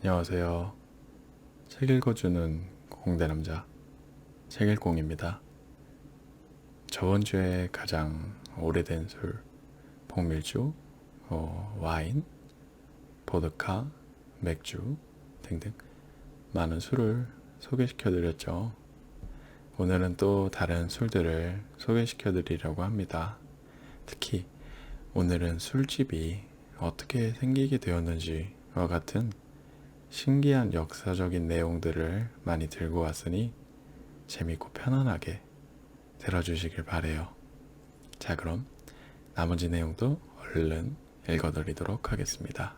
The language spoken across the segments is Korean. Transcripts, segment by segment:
안녕하세요. 책 읽어주는 공대남자 책일공입니다. 저번 주에 가장 오래된 술, 복밀주, 와인, 보드카, 맥주 등등 많은 술을 소개시켜드렸죠. 오늘은 또 다른 술들을 소개시켜드리려고 합니다. 특히 오늘은 술집이 어떻게 생기게 되었는지와 같은 신기한 역사적인 내용들을 많이 들고 왔으니 재밌고 편안하게 들어주시길 바래요. 자, 그럼 나머지 내용도 얼른 읽어드리도록 하겠습니다.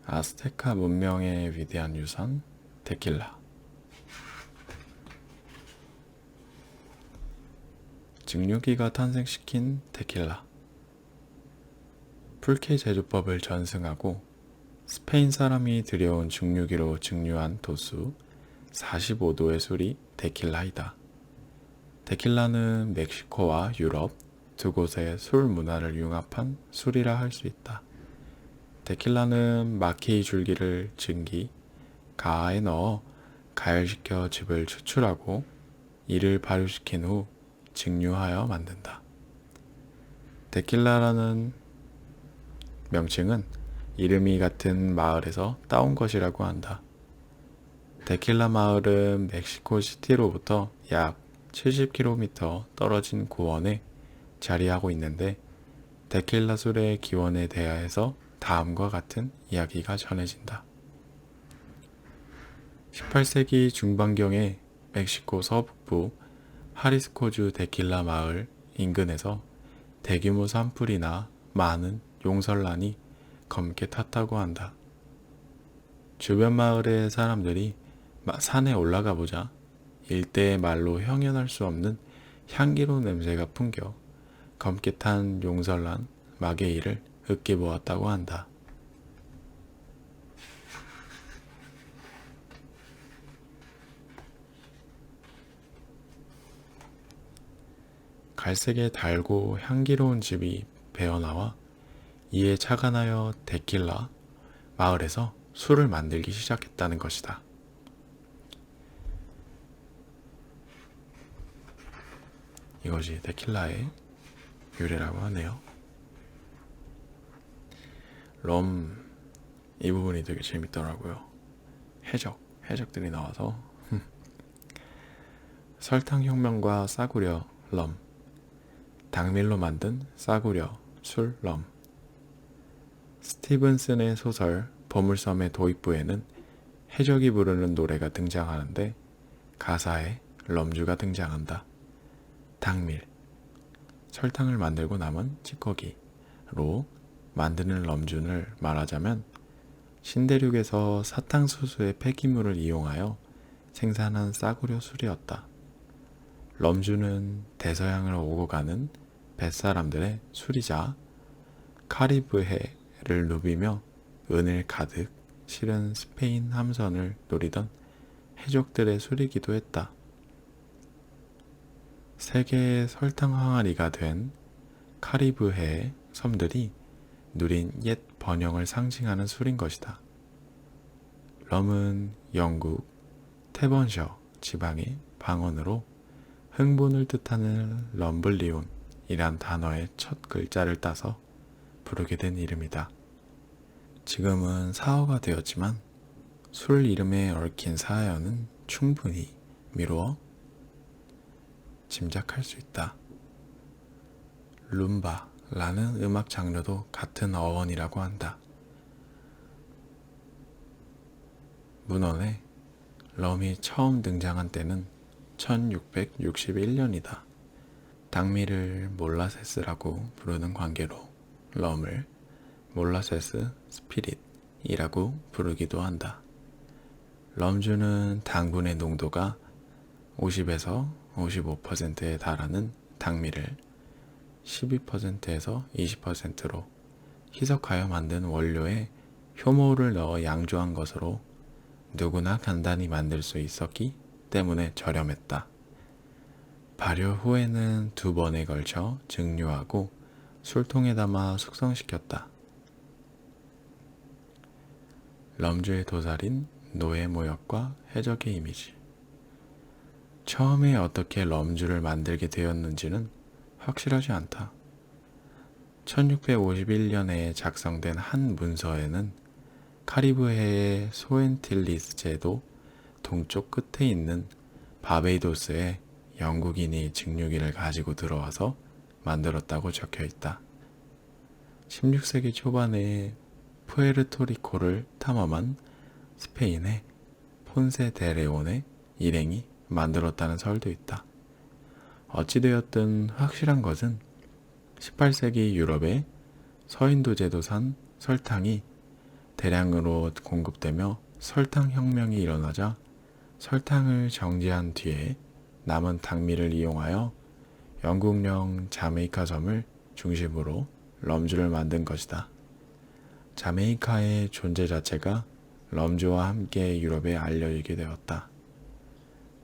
아스테카 문명의 위대한 유산, 데킬라. 증류기가 탄생시킨 데킬라. 풀케 제조법을 전승하고 스페인 사람이 들여온 증류기로 증류한 도수 45도의 술이 데킬라이다. 데킬라는 멕시코와 유럽 두 곳의 술 문화를 융합한 술이라 할 수 있다. 데킬라는 마케이 줄기를 증기, 가아에 넣어 가열시켜 즙을 추출하고 이를 발효시킨 후 증류하여 만든다. 데킬라라는 명칭은 이름이 같은 마을에서 따온 것이라고 한다. 데킬라 마을은 멕시코 시티로부터 약 70km 떨어진 고원에 자리하고 있는데 데킬라 술의 기원에 대하여서 다음과 같은 이야기가 전해진다. 18세기 중반경에 멕시코 서북부 하리스코주 데킬라 마을 인근에서 대규모 산불이나 많은 용설란이 검게 탔다고 한다. 주변 마을의 사람들이 산에 올라가 보자 일대의 말로 형연할 수 없는 향기로운 냄새가 풍겨 검게 탄 용설란 마게이를 으깨 보았다고 한다. 갈색의 달고 향기로운 즙이 배어나와 이에 착안하여 데킬라 마을에서 술을 만들기 시작했다는 것이다. 이것이 데킬라의 유래라고 하네요. 럼, 이 부분이 되게 재밌더라고요. 해적들이 나와서 설탕혁명과 싸구려 럼, 당밀로 만든 싸구려 술 럼. 스티븐슨의 소설 보물섬의 도입부에는 해적이 부르는 노래가 등장하는데 가사에 럼주가 등장한다. 당밀, 설탕을 만들고 남은 찌꺼기로 만드는 럼준을 말하자면 신대륙에서 사탕수수의 폐기물을 이용하여 생산한 싸구려 술이었다. 럼주는 대서양을 오고 가는 뱃사람들의 술이자 카리브해를 누비며 은을 가득 실은 스페인 함선을 노리던 해적들의 술이기도 했다. 세계의 설탕 항아리가 된 카리브해의 섬들이 누린 옛 번영을 상징하는 술인 것이다. 럼은 영국 태번셔 지방의 방언으로 흥분을 뜻하는 럼블리온이란 단어의 첫 글자를 따서 부르게 된 이름이다. 지금은 사어가 되었지만 술 이름에 얽힌 사연은 충분히 미루어 짐작할 수 있다. 룸바라는 음악 장르도 같은 어원이라고 한다. 문헌에 럼이 처음 등장한 때는 1661년이다. 당미를 몰라세스라고 부르는 관계로 럼을 몰라세스 스피릿이라고 부르기도 한다. 럼주는 당분의 농도가 50에서 55%에 달하는 당미를 12%에서 20%로 희석하여 만든 원료에 효모를 넣어 양조한 것으로 누구나 간단히 만들 수 있었기 때문에 저렴했다. 발효 후에는 2번에 걸쳐 증류하고 술통에 담아 숙성시켰다. 럼주의 도살인 노예 모역과 해적의 이미지. 처음에 어떻게 럼주를 만들게 되었는지는 확실하지 않다. 1651년에 작성된 한 문서에는 카리브해의 소엔틸리스 제도 동쪽 끝에 있는 바베이도스에 영국인이 증류기를 가지고 들어와서 만들었다고 적혀 있다. 16세기 초반에 푸에르토리코를 탐험한 스페인의 폰세 데 레온의 일행이 만들었다는 설도 있다. 어찌되었든 확실한 것은 18세기 유럽의 서인도 제도산 설탕이 대량으로 공급되며 설탕혁명이 일어나자 설탕을 정지한 뒤에 남은 당미를 이용하여 영국령 자메이카 섬을 중심으로 럼주를 만든 것이다. 자메이카의 존재 자체가 럼주와 함께 유럽에 알려지게 되었다.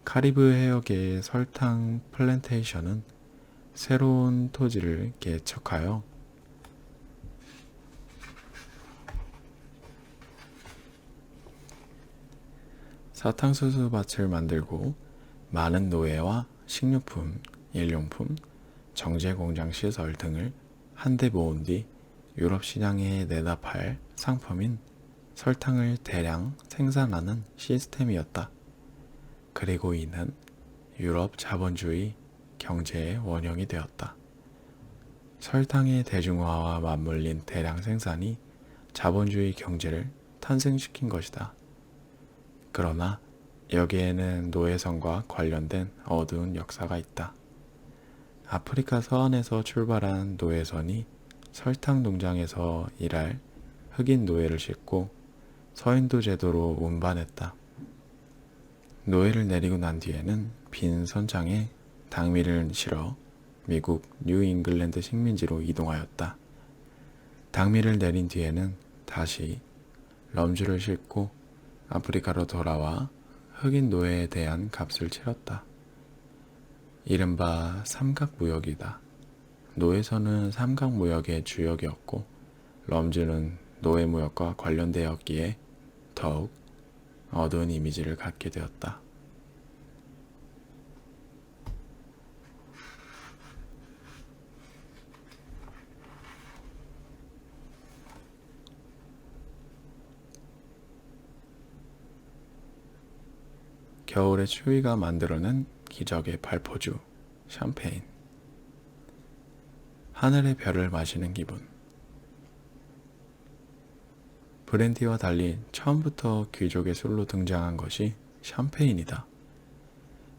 카리브 해역의 설탕 플랜테이션은 새로운 토지를 개척하여 사탕수수 밭을 만들고 많은 노예와 식료품, 일용품, 정제공장 시설 등을 한데 모은 뒤 유럽 시장에 내다 팔 상품인 설탕을 대량 생산하는 시스템이었다. 그리고 이는 유럽 자본주의 경제의 원형이 되었다. 설탕의 대중화와 맞물린 대량 생산이 자본주의 경제를 탄생시킨 것이다. 그러나 여기에는 노예선과 관련된 어두운 역사가 있다. 아프리카 서안에서 출발한 노예선이 설탕 농장에서 일할 흑인 노예를 싣고 서인도 제도로 운반했다. 노예를 내리고 난 뒤에는 빈 선장에 당미를 실어 미국 뉴잉글랜드 식민지로 이동하였다. 당미를 내린 뒤에는 다시 럼주를 싣고 아프리카로 돌아와 흑인 노예에 대한 값을 치렀다. 이른바 삼각무역이다. 노예선은 삼각무역의 주역이었고 럼주는 노예무역과 관련되었기에 더욱 어두운 이미지를 갖게 되었다. 겨울의 추위가 만들어낸 기적의 발포주, 샴페인. 하늘의 별을 마시는 기분. 브랜디와 달리 처음부터 귀족의 술로 등장한 것이 샴페인이다.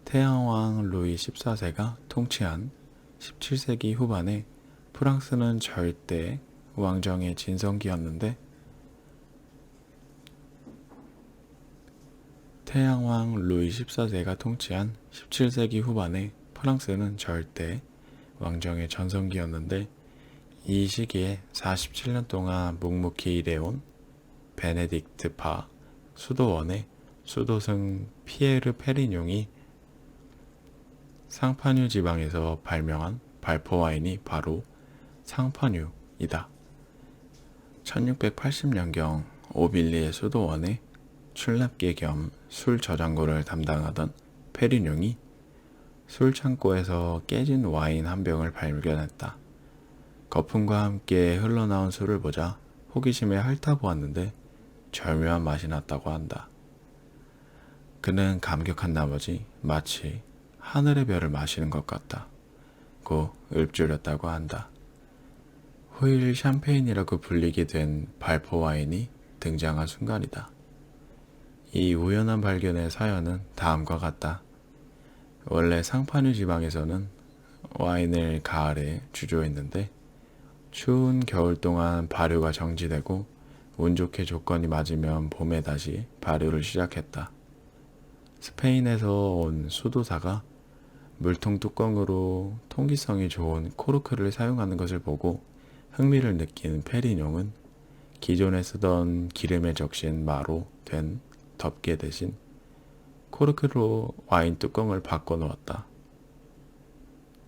태양왕 루이 14세가 통치한 17세기 후반에 프랑스는 절대 왕정의 진성기였는데 태양왕 루이 14세가 통치한 17세기 후반에 프랑스는 절대 왕정의 전성기였는데 이 시기에 47년 동안 묵묵히 일해온 베네딕트파 수도원의 수도승 피에르 페리뇽이 상파뉴 지방에서 발명한 발포 와인이 바로 상파뉴이다. 1680년경 오빌리의 수도원에 출납기 겸 술 저장고를 담당하던 페리뇽이 술 창고에서 깨진 와인 한 병을 발견했다. 거품과 함께 흘러나온 술을 보자 호기심에 핥아보았는데 절묘한 맛이 났다고 한다. 그는 감격한 나머지 마치 하늘의 별을 마시는 것 같다고 읊조렸다고 한다. 후일 샴페인이라고 불리게 된 발포 와인이 등장한 순간이다. 이 우연한 발견의 사연은 다음과 같다. 원래 상파뉴 지방에서는 와인을 가을에 주조했는데 추운 겨울 동안 발효가 정지되고 운 좋게 조건이 맞으면 봄에 다시 발효를 시작했다. 스페인에서 온 수도사가 물통 뚜껑으로 통기성이 좋은 코르크를 사용하는 것을 보고 흥미를 느낀 페리뇽은 기존에 쓰던 기름에 적신 마로 된 덮개 대신 코르크로 와인 뚜껑을 바꿔 놓았다.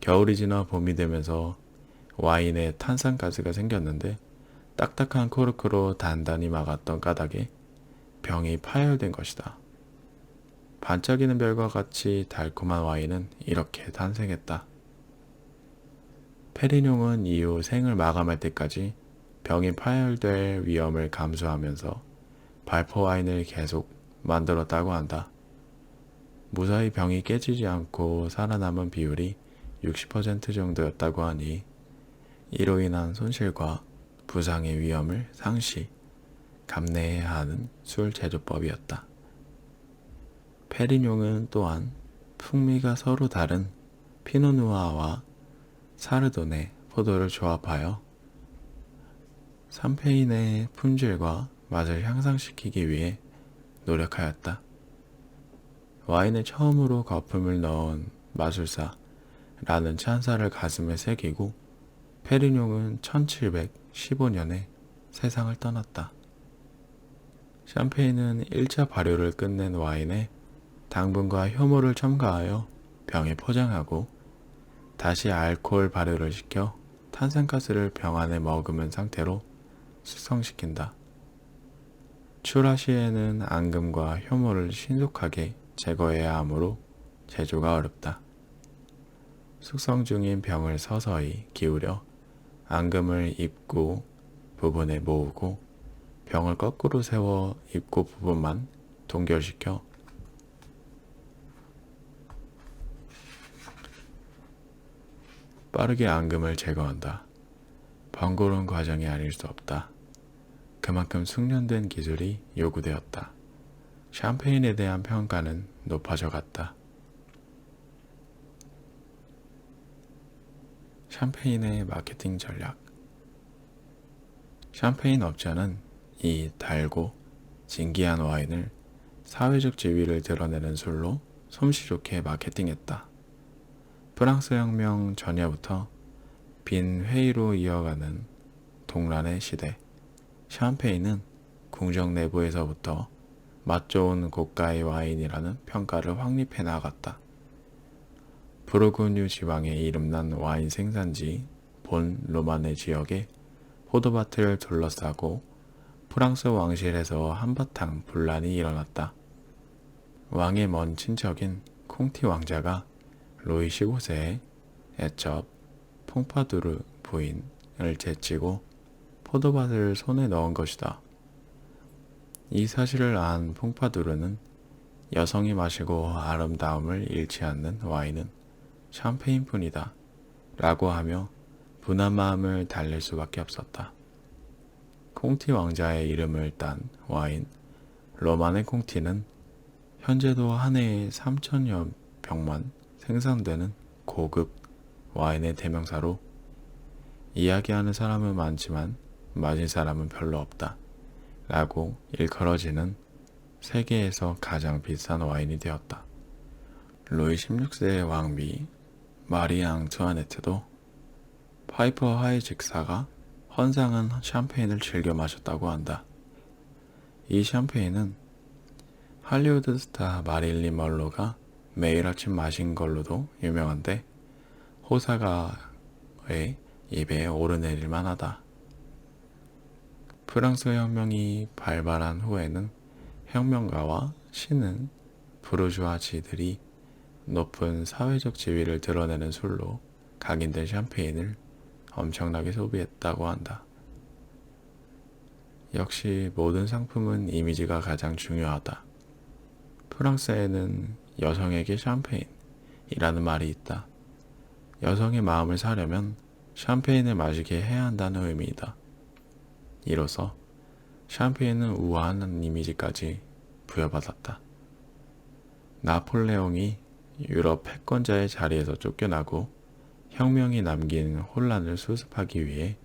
겨울이 지나 봄이 되면서 와인에 탄산가스가 생겼는데 딱딱한 코르크로 단단히 막았던 까닭에 병이 파열된 것이다. 반짝이는 별과 같이 달콤한 와인은 이렇게 탄생했다. 페리뇽은 이후 생을 마감할 때까지 병이 파열될 위험을 감수하면서 발포 와인을 계속 만들었다고 한다. 무사히 병이 깨지지 않고 살아남은 비율이 60% 정도였다고 하니 이로 인한 손실과 부상의 위험을 상시 감내해야 하는 술 제조법이었다. 페리뇽은 또한 풍미가 서로 다른 피노누아와 사르도네, 포도를 조합하여 샴페인의 품질과 맛을 향상시키기 위해 노력하였다. 와인에 처음으로 거품을 넣은 마술사라는 찬사를 가슴에 새기고 페리뇽은 1715년에 세상을 떠났다. 샴페인은 1차 발효를 끝낸 와인에 당분과 효모를 첨가하여 병에 포장하고 다시 알코올 발효를 시켜 탄산가스를 병 안에 머금은 상태로 숙성시킨다. 출하 시에는 앙금과 효모를 신속하게 제거해야 하므로 제조가 어렵다. 숙성 중인 병을 서서히 기울여 앙금을 입구 부분에 모으고 병을 거꾸로 세워 입구 부분만 동결시켜 빠르게 앙금을 제거한다. 번거로운 과정이 아닐 수 없다. 그만큼 숙련된 기술이 요구되었다. 샴페인에 대한 평가는 높아져 갔다. 샴페인의 마케팅 전략. 샴페인 업자는 이 달고 진기한 와인을 사회적 지위를 드러내는 술로 솜씨 좋게 마케팅했다. 프랑스 혁명 전야부터 빈 회의로 이어가는 동란의 시대, 샴페인은 궁정 내부에서부터 맛 좋은 고가의 와인이라는 평가를 확립해 나갔다. 부르고뉴 지방의 이름난 와인 생산지 본 로마네 지역에 포도밭을 둘러싸고 프랑스 왕실에서 한바탕 분란이 일어났다. 왕의 먼 친척인 콩티 왕자가 로이 15세의 애첩 퐁파두르 부인을 제치고 포도밭을 손에 넣은 것이다. 이 사실을 안 퐁파두르는 여성이 마시고 아름다움을 잃지 않는 와인은 샴페인뿐이다 라고 하며 분한 마음을 달랠 수밖에 없었다. 콩티 왕자의 이름을 딴 와인 로마네 콩티는 현재도 한 해에 3,000여 병만 생산되는 고급 와인의 대명사로 이야기하는 사람은 많지만 마신 사람은 별로 없다 라고 일컬어지는 세계에서 가장 비싼 와인이 되었다. 루이 16세의 왕비 마리 앙투아네트도 파이퍼 하이 직사가 헌상한 샴페인을 즐겨 마셨다고 한다. 이 샴페인은 할리우드 스타 마릴린 먼로가 매일 아침 마신 걸로도 유명한데 호사가의 입에 오르내릴 만하다. 프랑스 혁명이 발발한 후에는 혁명가와 신은 부르주아지들이 높은 사회적 지위를 드러내는 술로 각인된 샴페인을 엄청나게 소비했다고 한다. 역시 모든 상품은 이미지가 가장 중요하다. 프랑스에는 여성에게 샴페인이라는 말이 있다. 여성의 마음을 사려면 샴페인을 마시게 해야 한다는 의미이다. 이로써 샴페인은 우아한 이미지까지 부여받았다. 나폴레옹이 유럽 패권자의 자리에서 쫓겨나고 혁명이 남긴 혼란을 수습하기 위해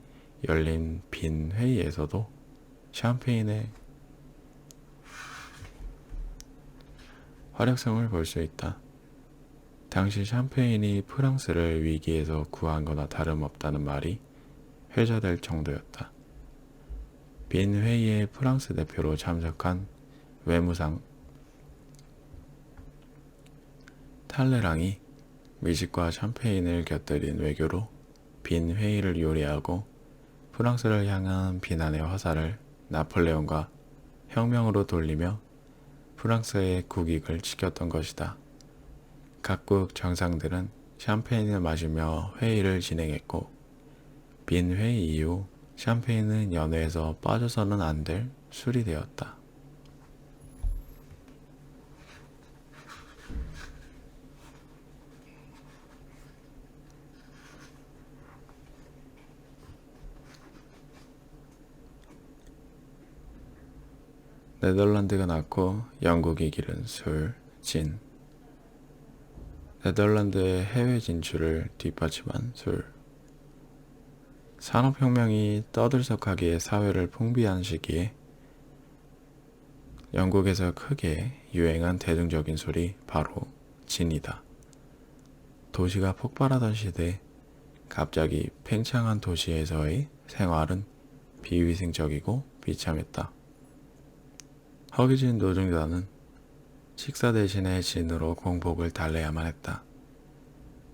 열린 빈 회의에서도 샴페인의 활약성을 볼 수 있다. 당시 샴페인이 프랑스를 위기에서 구한 거나 다름없다는 말이 회자될 정도였다. 빈 회의에 프랑스 대표로 참석한 외무상 탈레랑이 미식과 샴페인을 곁들인 외교로 빈 회의를 요리하고 프랑스를 향한 비난의 화살을 나폴레옹과 혁명으로 돌리며 프랑스의 국익을 지켰던 것이다. 각국 정상들은 샴페인을 마시며 회의를 진행했고 빈 회의 이후 샴페인은 연회에서 빠져서는 안 될 술이 되었다. 네덜란드가 낳고 영국이 기른 술, 진. 네덜란드의 해외 진출을 뒷받침한 술. 산업혁명이 떠들썩하게 사회를 풍비한 시기에 영국에서 크게 유행한 대중적인 술이 바로 진이다. 도시가 폭발하던 시대 갑자기 팽창한 도시에서의 생활은 비위생적이고 비참했다. 허기진 노동자는 식사 대신에 진으로 공복을 달래야만 했다.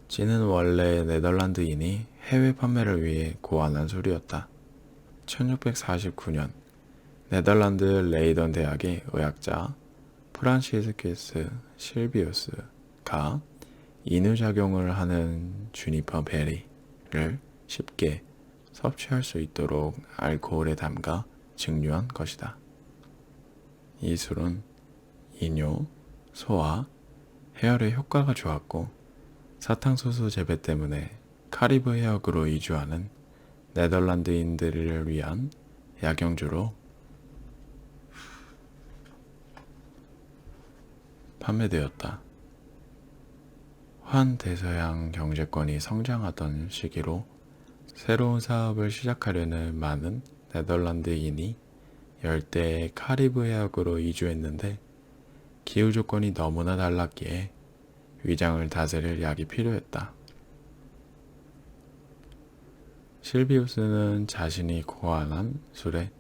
진은 원래 네덜란드인이 해외 판매를 위해 고안한 술이었다. 1649년 네덜란드 레이던 대학의 의학자 프란시스쿠스 실비우스가 인후작용을 하는 주니퍼 베리를 쉽게 섭취할 수 있도록 알코올에 담가 증류한 것이다. 이 술은 이뇨, 소화, 해열에 효과가 좋았고 사탕수수 재배 때문에 카리브 해역으로 이주하는 네덜란드인들을 위한 약용주로 판매되었다. 환대서양 경제권이 성장하던 시기로 새로운 사업을 시작하려는 많은 네덜란드인이 열대의 카리브 해역으로 이주했는데 기후 조건이 너무나 달랐기에 위장을 다스릴 약이 필요했다. 실비우스는 자신이 고안한 술에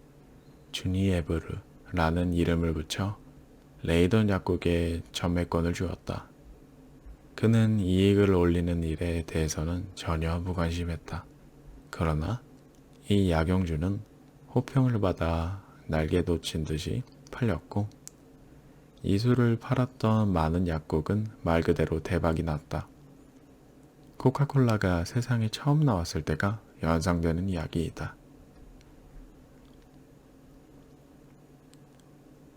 주니에브르라는 이름을 붙여 레이던 약국에 전매권을 주었다. 그는 이익을 올리는 일에 대해서는 전혀 무관심했다. 그러나 이 약용주는 호평을 받아 날개 돋친 듯이 팔렸고 이 술을 팔았던 많은 약국은 말 그대로 대박이 났다. 코카콜라가 세상에 처음 나왔을 때가 연상되는 이야기이다.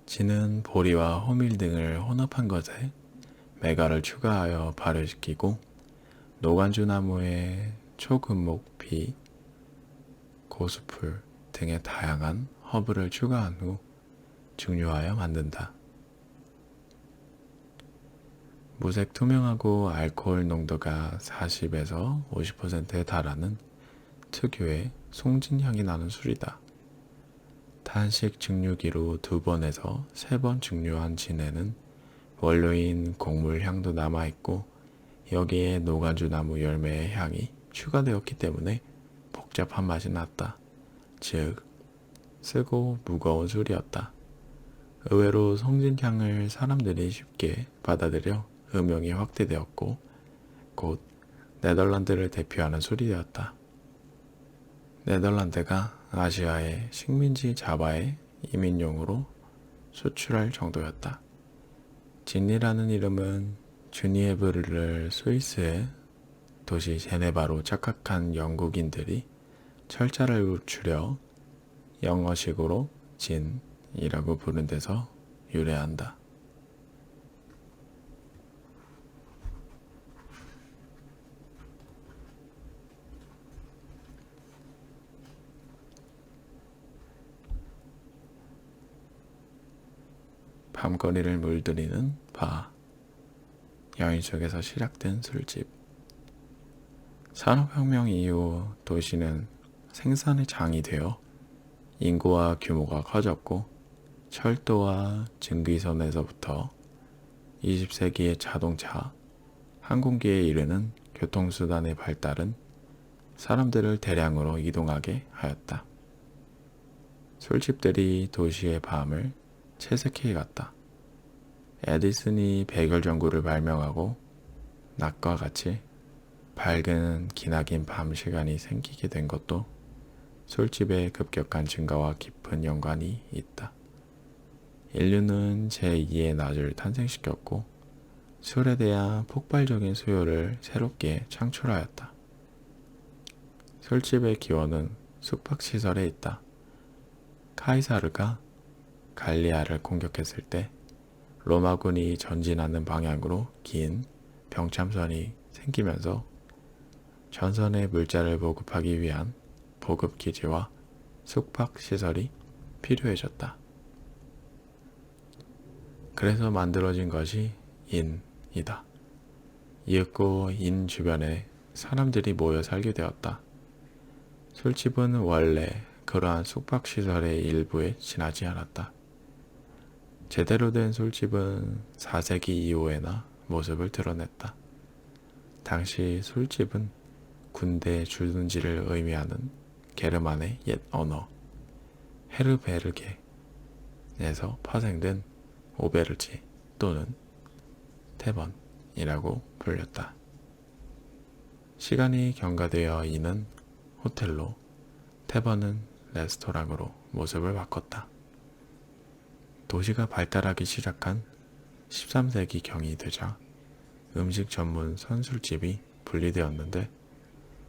진은 보리와 호밀 등을 혼합한 것에 메가를 추가하여 발효시키고 노간주 나무에 초금목피, 고수풀 등의 다양한 허브를 추가한 후 증류하여 만든다. 무색 투명하고 알코올 농도가 40에서 50%에 달하는 특유의 송진향이 나는 술이다. 단식 증류기로 2번에서 3번 증류한 진에는 원료인 곡물 향도 남아있고 여기에 노간주 나무 열매의 향이 추가되었기 때문에 복잡한 맛이 났다. 즉, 쓰고 무거운 술이었다. 의외로 송진향을 사람들이 쉽게 받아들여 음용이 확대되었고 곧 네덜란드를 대표하는 술이 되었다. 네덜란드가 아시아의 식민지 자바의 이민용으로 수출할 정도였다. 진이라는 이름은 주니에브르를 스위스의 도시 제네바로 착각한 영국인들이 철자를 붙여 영어식으로 진이라고 부른 데서 유래한다. 밤거리를 물들이는 바, 여인 속에서 시작된 술집. 산업혁명 이후 도시는 생산의 장이 되어 인구와 규모가 커졌고 철도와 증기선에서부터 20세기의 자동차, 항공기에 이르는 교통수단의 발달은 사람들을 대량으로 이동하게 하였다. 술집들이 도시의 밤을 채색해 갔다. 에디슨이 백열 전구를 발명하고 낮과 같이 밝은 기나긴 밤 시간이 생기게 된 것도 술집의 급격한 증가와 깊은 연관이 있다. 인류는 제2의 낮을 탄생시켰고 술에 대한 폭발적인 수요를 새롭게 창출하였다. 술집의 기원은 숙박시설에 있다. 카이사르가 갈리아를 공격했을 때 로마군이 전진하는 방향으로 긴 병참선이 생기면서 전선에 물자를 보급하기 위한 보급기지와 숙박시설이 필요해졌다. 그래서 만들어진 것이 인이다. 이윽고 인 주변에 사람들이 모여 살게 되었다. 술집은 원래 그러한 숙박시설의 일부에 지나지 않았다. 제대로 된 술집은 4세기 이후에나 모습을 드러냈다. 당시 술집은 군대 주둔지를 의미하는 게르만의 옛 언어 헤르베르게에서 파생된 오베르지 또는 태번이라고 불렸다. 시간이 경과되어 이는 호텔로, 태번은 레스토랑으로 모습을 바꿨다. 도시가 발달하기 시작한 13세기 경이 되자 음식 전문 선술집이 분리되었는데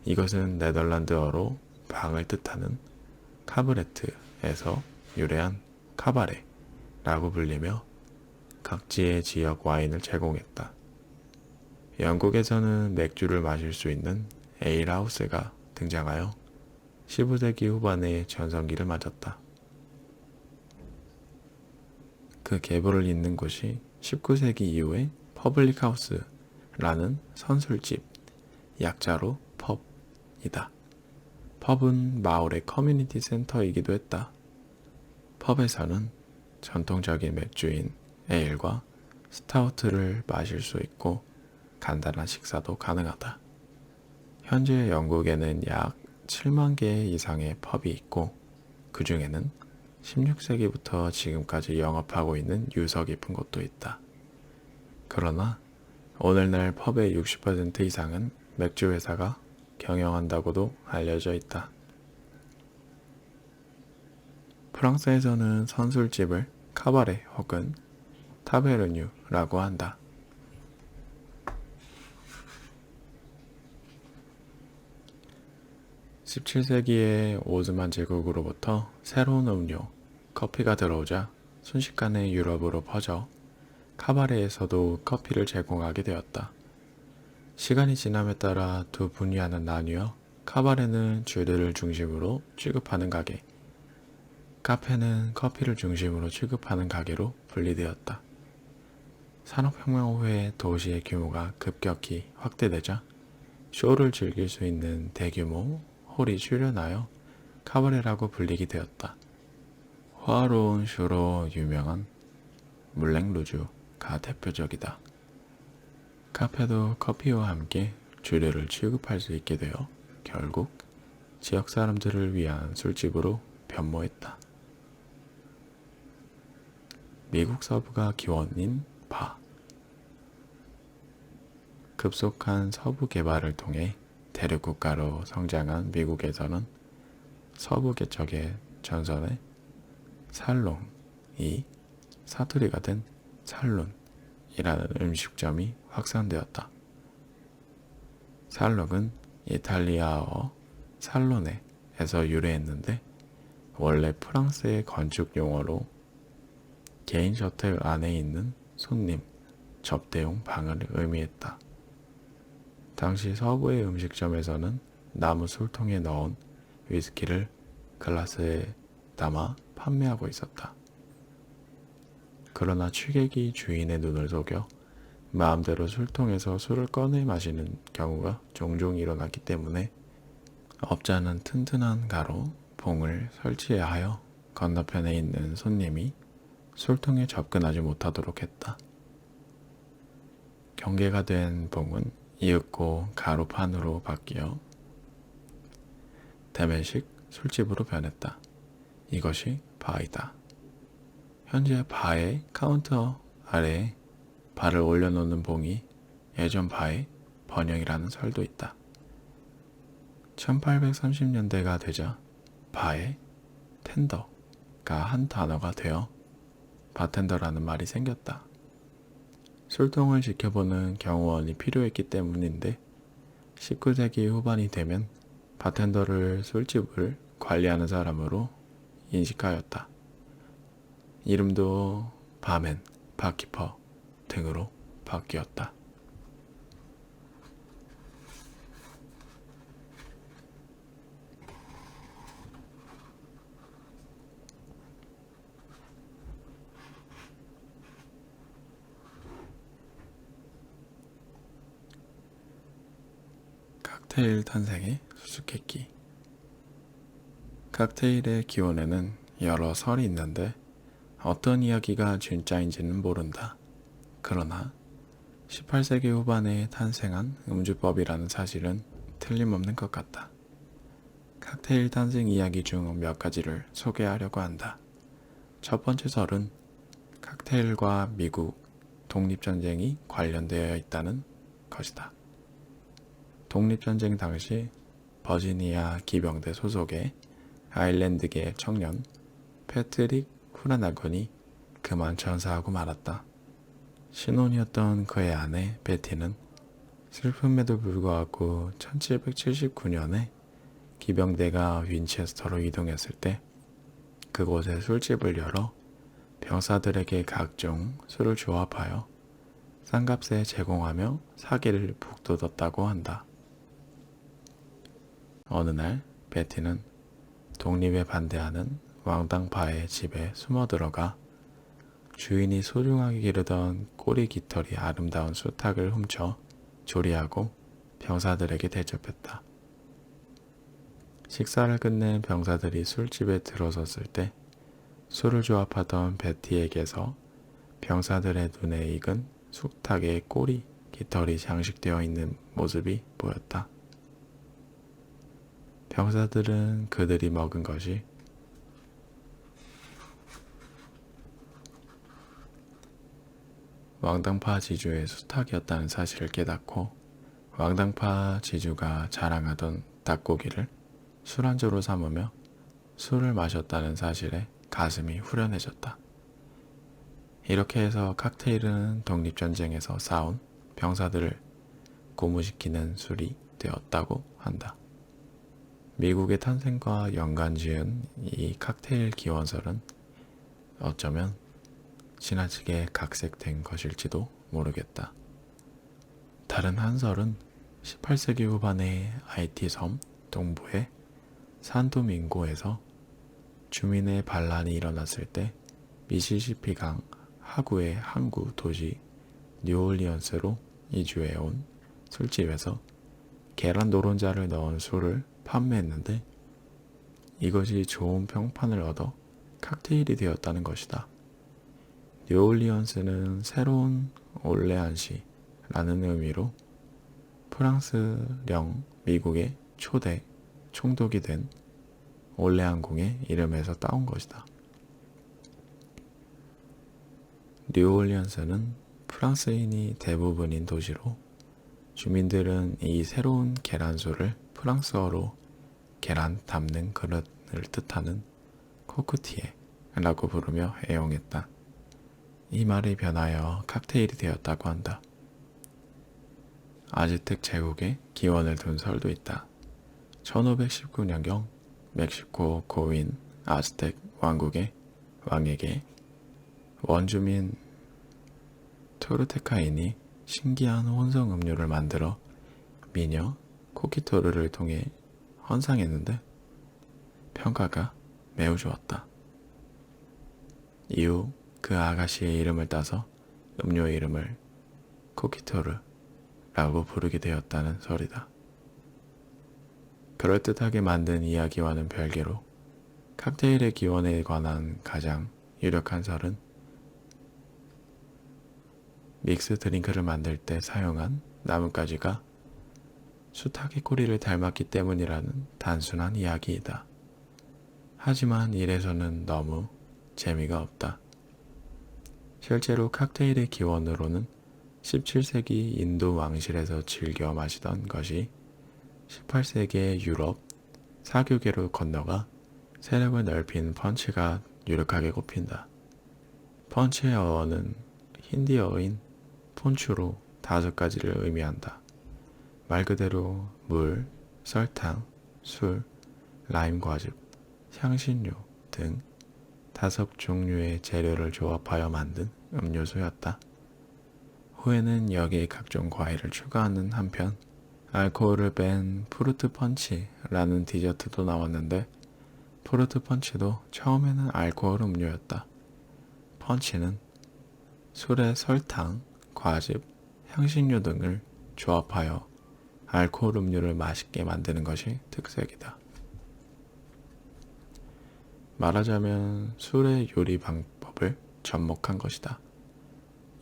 이것은 네덜란드어로 방을 뜻하는 카브레트에서 유래한 카바레라고 불리며 각지의 지역 와인을 제공했다. 영국에서는 맥주를 마실 수 있는 에일하우스가 등장하여 15세기 후반에 전성기를 맞았다. 그 계보를 잇는 곳이 19세기 이후에 퍼블릭하우스라는 선술집, 약자로 펍이다. 펍은 마을의 커뮤니티 센터이기도 했다. 펍에서는 전통적인 맥주인 에일과 스타우트를 마실 수 있고 간단한 식사도 가능하다. 현재 영국에는 약 7만 개 이상의 펍이 있고 그 중에는 16세기부터 지금까지 영업하고 있는 유서 깊은 곳도 있다. 그러나 오늘날 펍의 60% 이상은 맥주 회사가 경영한다고도 알려져 있다. 프랑스에서는 선술집을 카바레 혹은 타베르뉴라고 한다. 17세기에 오스만 제국으로부터 새로운 음료, 커피가 들어오자 순식간에 유럽으로 퍼져 카바레에서도 커피를 제공하게 되었다. 시간이 지남에 따라 두 분야는 나뉘어 카바레는 주류를 중심으로 취급하는 가게, 카페는 커피를 중심으로 취급하는 가게로 분리되었다. 산업혁명 후에 도시의 규모가 급격히 확대되자 쇼를 즐길 수 있는 대규모 홀이 출현하여 카바레라고 불리게 되었다. 화려한 쇼로 유명한 물랭루주가 대표적이다. 카페도 커피와 함께 주류를 취급할 수 있게 되어 결국 지역 사람들을 위한 술집으로 변모했다. 미국 서부가 기원인 바. 급속한 서부 개발을 통해 대륙국가로 성장한 미국에서는 서부 개척의 전선에 살롱이 사투리가 된 살룬이라는 음식점이 확산되었다. 살롱은 이탈리아어 살로네에서 유래했는데 원래 프랑스의 건축 용어로 개인 셔틀 안에 있는 손님, 접대용 방을 의미했다. 당시 서부의 음식점에서는 나무 술통에 넣은 위스키를 글라스에 담아 판매하고 있었다. 그러나 취객이 주인의 눈을 속여 마음대로 술통에서 술을 꺼내 마시는 경우가 종종 일어났기 때문에 업자는 튼튼한 가로 봉을 설치해야 하여 건너편에 있는 손님이 술통에 접근하지 못하도록 했다. 경계가 된 봉은 이윽고 가로판으로 바뀌어 대면식 술집으로 변했다. 이것이 바이다. 현재 바의 카운터 아래에 바를 올려놓는 봉이 예전 바의 번영이라는 설도 있다. 1830년대가 되자 바의 텐더가 한 단어가 되어 바텐더라는 말이 생겼다. 술통을 지켜보는 경호원이 필요했기 때문인데 19세기 후반이 되면 바텐더를 술집을 관리하는 사람으로 인식하였다. 이름도 바맨, 바키퍼 등으로 바뀌었다. 칵테일 탄생의 수수께끼. 칵테일의 기원에는 여러 설이 있는데 어떤 이야기가 진짜인지는 모른다. 그러나 18세기 후반에 탄생한 음주법이라는 사실은 틀림없는 것 같다. 칵테일 탄생 이야기 중 몇 가지를 소개하려고 한다. 첫 번째 설은 칵테일과 미국 독립전쟁이 관련되어 있다는 것이다. 독립전쟁 당시 버지니아 기병대 소속의 아일랜드계 청년 패트릭 후라나건이 그만 전사하고 말았다. 신혼이었던 그의 아내 베티는 슬픔에도 불구하고 1779년에 기병대가 윈체스터로 이동했을 때 그곳에 술집을 열어 병사들에게 각종 술을 조합하여 싼값에 제공하며 사기를 북돋았다고 한다. 어느 날 베티는 독립에 반대하는 왕당파의 집에 숨어 들어가 주인이 소중하게 기르던 꼬리 깃털이 아름다운 수탉을 훔쳐 조리하고 병사들에게 대접했다. 식사를 끝낸 병사들이 술집에 들어섰을 때 술을 조합하던 베티에게서 병사들의 눈에 익은 수탉의 꼬리 깃털이 장식되어 있는 모습이 보였다. 병사들은 그들이 먹은 것이 왕당파 지주의 수탉이었다는 사실을 깨닫고 왕당파 지주가 자랑하던 닭고기를 술안주로 삼으며 술을 마셨다는 사실에 가슴이 후련해졌다. 이렇게 해서 칵테일은 독립전쟁에서 싸운 병사들을 고무시키는 술이 되었다고 한다. 미국의 탄생과 연관지은 이 칵테일 기원설은 어쩌면 지나치게 각색된 것일지도 모르겠다. 다른 한 설은 18세기 후반의 하이티 섬 동부의 산도밍고에서 주민의 반란이 일어났을 때 미시시피강 하구의 항구 도시 뉴올리언스로 이주해온 술집에서 계란 노른자를 넣은 술을 판매했는데 이것이 좋은 평판을 얻어 칵테일이 되었다는 것이다. 뉴올리언스는 새로운 올레안시라는 의미로 프랑스령 미국의 초대 총독이 된 올레안공의 이름에서 따온 것이다. 뉴올리언스는 프랑스인이 대부분인 도시로 주민들은 이 새로운 계란소를 프랑스어로 계란 담는 그릇을 뜻하는 코크티에라고 부르며 애용했다. 이 말이 변하여 칵테일이 되었다고 한다. 아즈텍 제국의 기원을 둔 설도 있다. 1519년경 멕시코 고인 아즈텍 왕국의 왕에게 원주민 토르테카인이 신기한 혼성 음료를 만들어 미녀 코키토르를 통해 헌상했는데 평가가 매우 좋았다. 이후 그 아가씨의 이름을 따서 음료의 이름을 코키토르라고 부르게 되었다는 설이다. 그럴듯하게 만든 이야기와는 별개로 칵테일의 기원에 관한 가장 유력한 설은 믹스 드링크를 만들 때 사용한 나뭇가지가 수탉의 꼬리를 닮았기 때문이라는 단순한 이야기이다. 하지만 이래서는 너무 재미가 없다. 실제로 칵테일의 기원으로는 17세기 인도 왕실에서 즐겨 마시던 것이 18세기의 유럽, 사교계로 건너가 세력을 넓힌 펀치가 유력하게 꼽힌다. 펀치의 어원은 힌디어인 폰추로 5가지를 의미한다. 말 그대로 물, 설탕, 술, 라임 과즙, 향신료 등 5종류의 재료를 조합하여 만든 음료수였다. 후에는 여기에 각종 과일을 추가하는 한편 알코올을 뺀 프루트 펀치라는 디저트도 나왔는데 프루트 펀치도 처음에는 알코올 음료였다. 펀치는 술에 설탕, 과즙, 향신료 등을 조합하여 알코올 음료를 맛있게 만드는 것이 특색이다. 말하자면 술의 요리 방법을 접목한 것이다.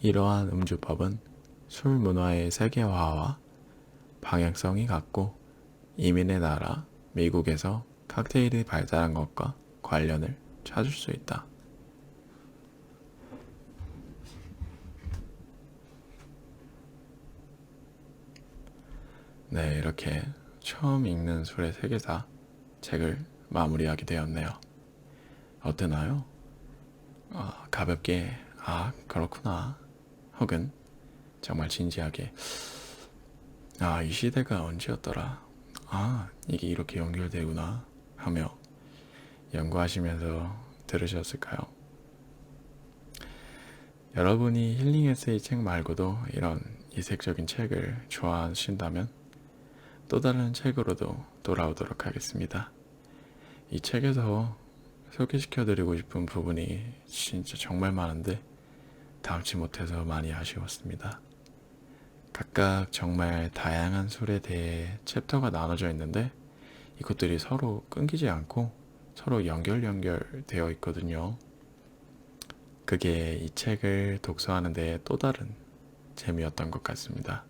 이러한 음주법은 술 문화의 세계화와 방향성이 같고 이민의 나라 미국에서 칵테일이 발달한 것과 관련을 찾을 수 있다. 네, 이렇게 처음 읽는 술의 세계사 책을 마무리하게 되었네요. 어떠나요? 가볍게 그렇구나 혹은 정말 진지하게 이 시대가 언제였더라, 이게 이렇게 연결되구나 하며 연구하시면서 들으셨을까요? 여러분이 힐링 에세이 책 말고도 이런 이색적인 책을 좋아하신다면 또 다른 책으로도 돌아오도록 하겠습니다. 이 책에서 소개시켜드리고 싶은 부분이 진짜 정말 많은데 담지 못해서 많이 아쉬웠습니다. 각각 정말 다양한 술에 대해 챕터가 나눠져 있는데 이것들이 서로 끊기지 않고 서로 연결되어 있거든요. 그게 이 책을 독서하는 데 또 다른 재미였던 것 같습니다.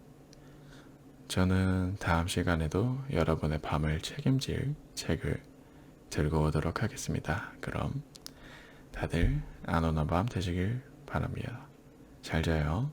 저는 다음 시간에도 여러분의 밤을 책임질 책을 들고 오도록 하겠습니다. 그럼 다들 안 오는 밤 되시길 바랍니다. 잘 자요.